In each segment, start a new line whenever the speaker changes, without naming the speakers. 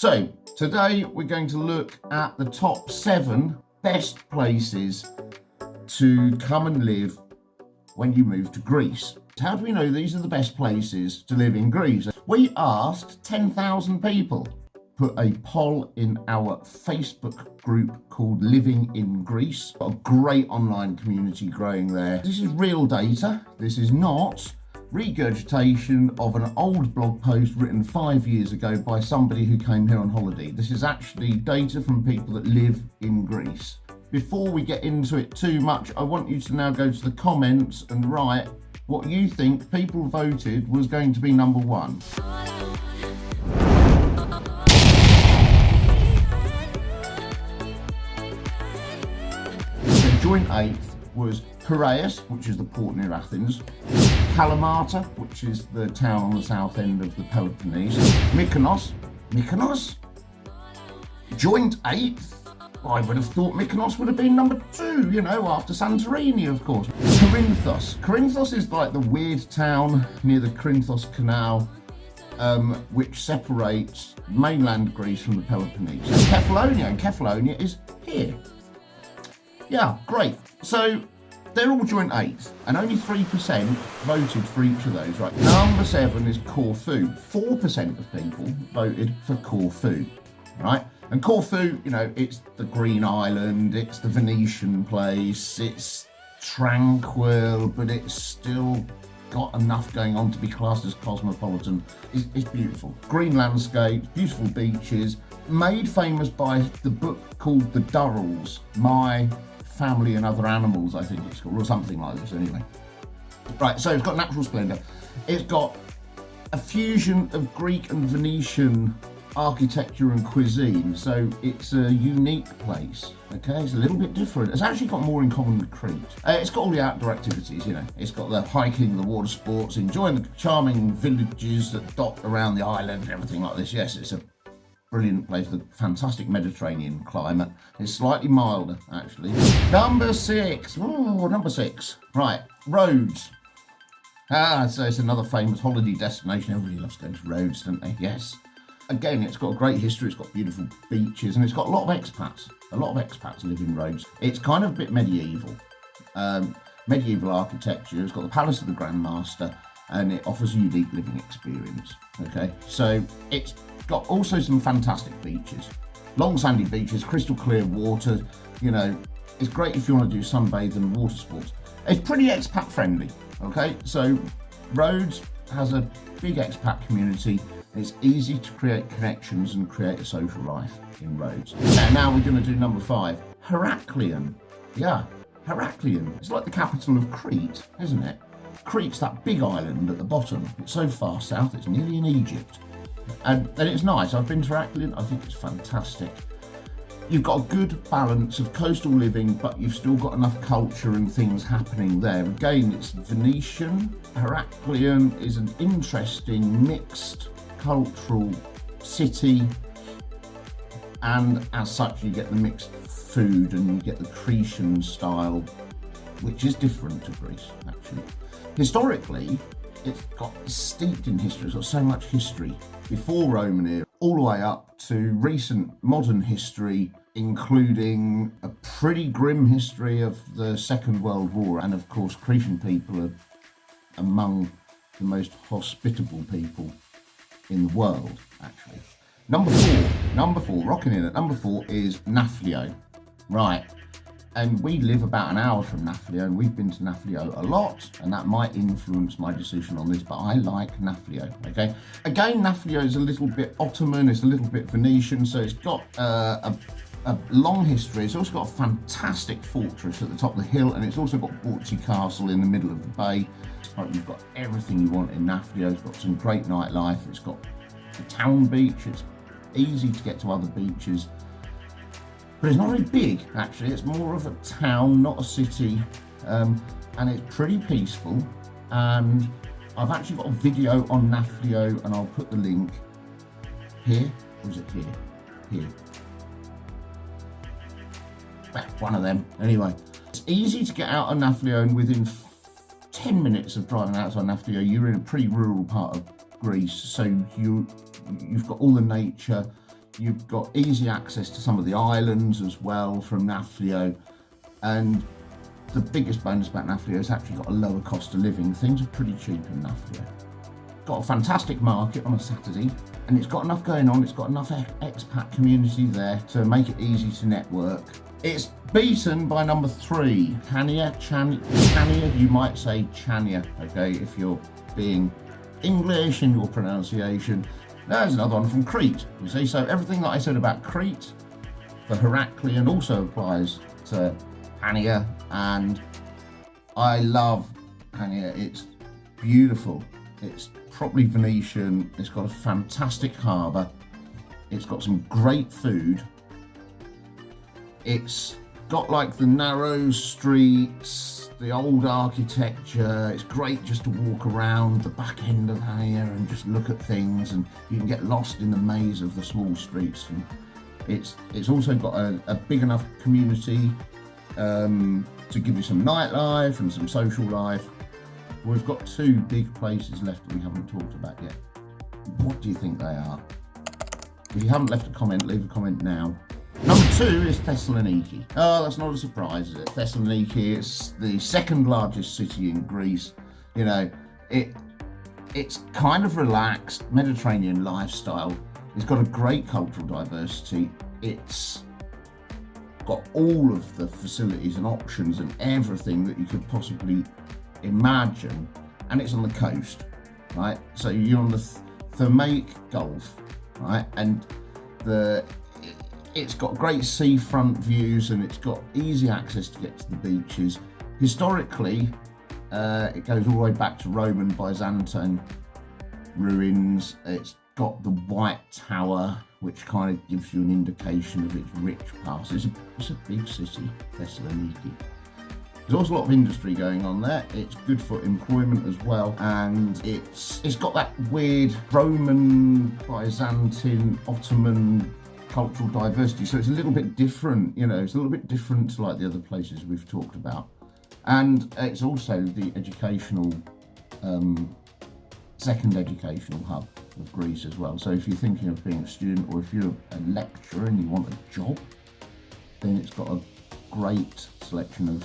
So today we're going to look at the top 7 best places to come and live when you move to Greece. How do we know these are the best places to live in Greece? We asked 10,000 people, put a poll in our Facebook group called Living in Greece. Got a great online community growing there. This is real data. This is not regurgitation of an old blog post written 5 years ago by somebody who came here on holiday. This is actually data from people that live in Greece. Before we get into it too much, I want you to now go to the comments and write what you think people voted was going to be number 1. So joint 8th was Piraeus, which is the port near Athens, Kalamata, which is the town on the south end of the Peloponnese, Mykanos, joint 8th. I would have thought Mykonos would have been number 2, after Santorini, of course. Corinthos is like the weird town near the Corinthos canal, which separates mainland Greece from the Peloponnese. Kefalonia is here. Yeah, great. So they're all joint 8th, and only 3% voted for each of those, right? Number 7 is Corfu. 4% of people voted for Corfu, right? And Corfu, it's the Green Island, it's the Venetian place, it's tranquil, but it's still got enough going on to be classed as cosmopolitan. It's beautiful. Green landscapes, beautiful beaches, made famous by the book called The Durrells, My Family and Other Animals, I think it's called, or something like this anyway. Right, so it's got natural splendour. It's got a fusion of Greek and Venetian architecture and cuisine, so it's a unique place. Okay, it's a little bit different. It's actually got more in common with Crete. It's got all the outdoor activities, it's got the hiking, the water sports, enjoying the charming villages that dot around the island and everything like this. Yes, it's a brilliant place with a fantastic Mediterranean climate. It's slightly milder, actually. Number 6. Right, Rhodes. So it's another famous holiday destination. Everybody loves going to Rhodes, don't they? Yes. Again, it's got a great history, it's got beautiful beaches, and it's got a lot of expats. A lot of expats live in Rhodes. It's kind of a bit medieval. Medieval architecture. It's got the Palace of the Grand Master, and it offers a unique living experience. Okay, so it's got also some fantastic beaches. Long sandy beaches, crystal clear water. It's great if you want to do sunbathing and water sports. It's pretty expat friendly. Okay, so Rhodes has a big expat community. It's easy to create connections and create a social life in Rhodes. And now we're going to do number 5, Heraklion. Yeah, Heraklion. It's like the capital of Crete, isn't it? Crete's that big island at the bottom. It's so far south, it's nearly in Egypt. And it's nice. I've been to Heraklion. I think it's fantastic. You've got a good balance of coastal living, but you've still got enough culture and things happening there. Again, it's Venetian. Heraklion is an interesting mixed cultural city, and as such you get the mixed food and you get the Cretan style, which is different to Greece actually. Historically, it's steeped in history. It's got so much history before Roman era, all the way up to recent modern history, including a pretty grim history of the Second World War. And of course, Cretan people are among the most hospitable people in the world, actually. Number 4, rocking in at number 4 is Nafplio. Right, and we live about an hour from Nafplio, and we've been to Nafplio a lot, and that might influence my decision on this, but I like Nafplio, okay? Again, Nafplio is a little bit Ottoman, it's a little bit Venetian, so it's got a long history. It's also got a fantastic fortress at the top of the hill, and it's also got Borzi Castle in the middle of the bay. You've got everything you want in Nafplio. It's got some great nightlife. It's got the town beach. It's easy to get to other beaches. But it's not very big, actually. It's more of a town, not a city. And it's pretty peaceful. And I've actually got a video on Nafplio, and I'll put the link here. Or is it here? Here. One of them. Anyway, it's easy to get out of Nafplio, and within 10 minutes of driving outside Nafplio, you're in a pretty rural part of Greece, so you've got all the nature, You've got easy access to some of the islands as well from Nafplio, and the biggest bonus about Nafplio is actually got a lower cost of living. Things are pretty cheap in Nafplio. Got a fantastic market on a Saturday, and it's got enough going on. It's got enough expat community there to make it easy to network. It's beaten by number 3, Chania. You might say Chania, okay, if you're being English in your pronunciation. There's another one from Crete, you see. So everything that I said about Crete for Heraklion also applies to Chania, and I love Chania. It's beautiful. It's properly Venetian. It's got a fantastic harbour. It's got some great food. It's got like the narrow streets, the old architecture. It's great just to walk around the back end of Chania and just look at things, and you can get lost in the maze of the small streets. And it's also got a big enough community to give you some nightlife and some social life. We've got 2 big places left that we haven't talked about yet. What do you think they are? If you haven't left a comment, leave a comment now. Number 2 is Thessaloniki. Oh, that's not a surprise, is it? Thessaloniki, it's the second largest city in Greece. You know, it's kind of relaxed, Mediterranean lifestyle. It's got a great cultural diversity. It's got all of the facilities and options and everything that you could possibly imagine, and it's on the coast, right? So you're on the Thermaic Gulf, right? And it's got great seafront views, and it's got easy access to get to the beaches. Historically, it goes all the way back to Roman Byzantine ruins. It's got the White Tower, which kind of gives you an indication of its rich past. It's a big city, Thessaloniki. There's also a lot of industry going on there. It's good for employment as well, and it's got that weird Roman, Byzantine, Ottoman cultural diversity. So it's a little bit different, you know. It's a little bit different to like the other places we've talked about, and it's also the educational, second educational hub of Greece as well. So if you're thinking of being a student, or if you're a lecturer and you want a job, then it's got a great selection of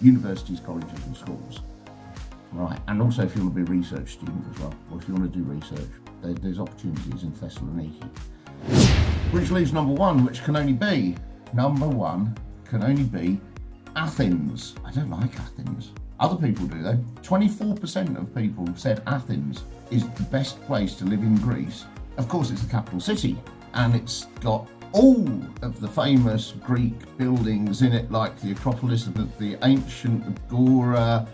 universities, colleges and schools. Right, and also if you want to be a research student as well, or if you want to do research, there's opportunities in Thessaloniki. Which leaves number 1, which can only be, Athens. I don't like Athens. Other people do though. 24% of people said Athens is the best place to live in Greece. Of course, it's the capital city, and it's got all of the famous Greek buildings in it, like the Acropolis of the ancient Agora.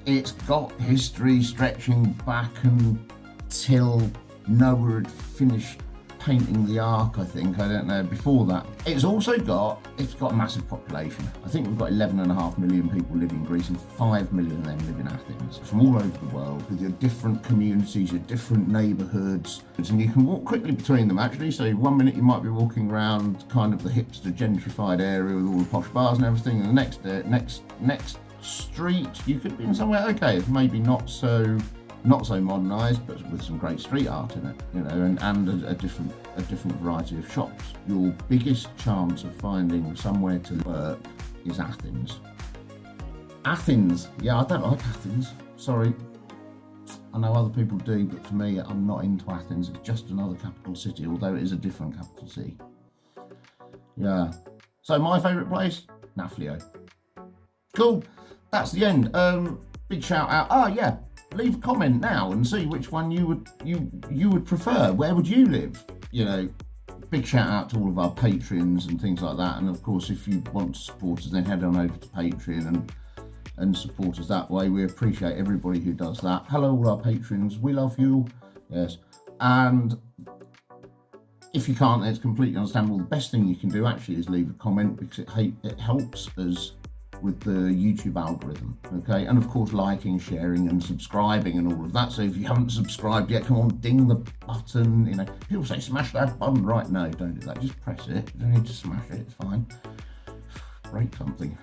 It's got history stretching back until Noah had finished painting the Ark, I think. I don't know, before that. It's got a massive population. I think we've got 11.5 million people live in Greece, and 5 million of them live in Athens, from all over the world, with your different communities, your different neighbourhoods, and you can walk quickly between them actually. So 1 minute you might be walking around kind of the hipster gentrified area with all the posh bars and everything, and the next street you could be in somewhere, okay, maybe not so modernised, but with some great street art in it, you know, and a different variety of shops. Your biggest chance of finding somewhere to work is Athens. Yeah, I don't like Athens. Sorry. I know other people do, but for me, I'm not into Athens. It's just another capital city, although it is a different capital city. Yeah. So my favourite place, Nafplio. Cool. That's the end. Big shout out. Oh yeah. Leave a comment now and see which one you would prefer. Where would you live? You know, big shout out to all of our Patreons and things like that. And of course, if you want to support us, then head on over to Patreon and support us that way. We appreciate everybody who does that. Hello, all our patrons. We love you. Yes. And if you can't, it's completely understandable. The best thing you can do actually is leave a comment, because it helps us with the YouTube algorithm, okay? And of course, liking, sharing and subscribing and all of that. So if you haven't subscribed yet, come on, ding the button. You know, people say smash that button, right? No, don't do that, just press it. You don't need to smash it, it's fine. Break something.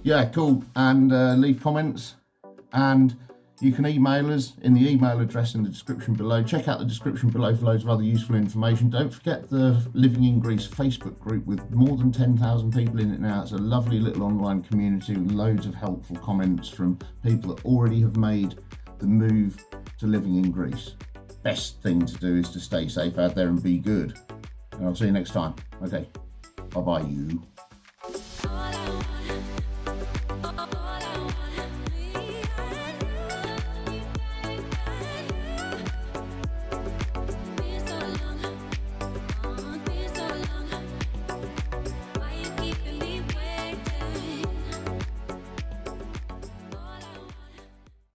Yeah, cool. And leave comments. And You can email us in the email address in the description below. Check out the description below for loads of other useful information. Don't forget the Living in Greece Facebook group with more than 10,000 people in it now. It's a lovely little online community with loads of helpful comments from people that already have made the move to living in Greece. Best thing to do is to stay safe out there and be good. And I'll see you next time. Okay, bye-bye you.